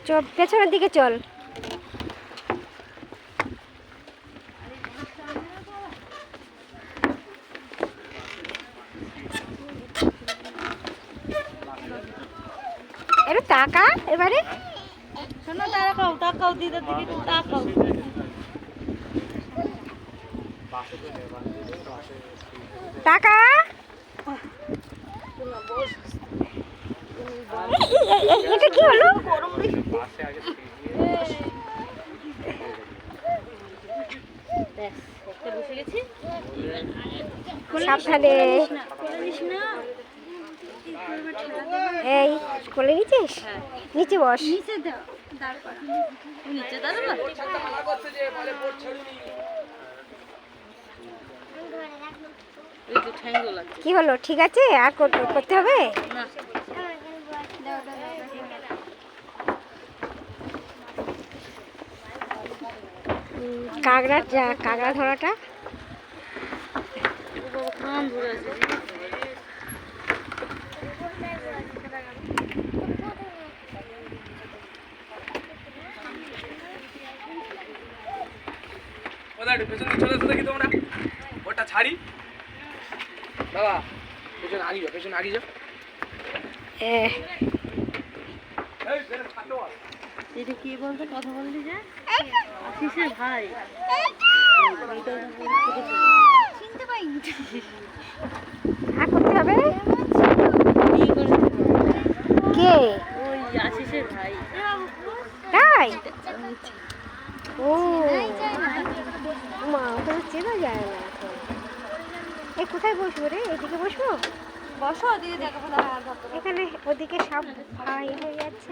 চল পেছনের দিকে চল। এবার টাকা এবারে শোনো, তাকাও তাকাও, দিদার দিকে একটু তাকাও। টাকা এটা কি হলো? বসে গেছি, সাবধানে। এই কোলে নিচ্ছিস? নিচে বস। নিচে দাও, দাঁড় করা। নিচে দাঁড়াবা। এই তো ঠ্যাঙ্গো লাগে। কি হলো? ঠিক আছে? আর করতে হবে? না, কাঁকড়া ধরাটা কান ধরে আছে। পেছনে চলে এসো দেখি তোমরা। ওটা ছাড়ি বাবা, পেছনে আগিয়ে যাও, পেছনে আগিয়ে যাও। এটা কি বলতে কথা বললি যে আশিসের ভাই? চিনতে পাইনি। আর করতে হবে? বিয়ে করে কে? ওই আশিসের ভাই। তাই? ও মা, ওখানে চেনা যায় না এখন। এই কোথায় বসবো রে? এদিকে বসবো? বসো, ওদিকে দেখাবো। এখানে ওদিকে সব ভাই হয়ে যাচ্ছে।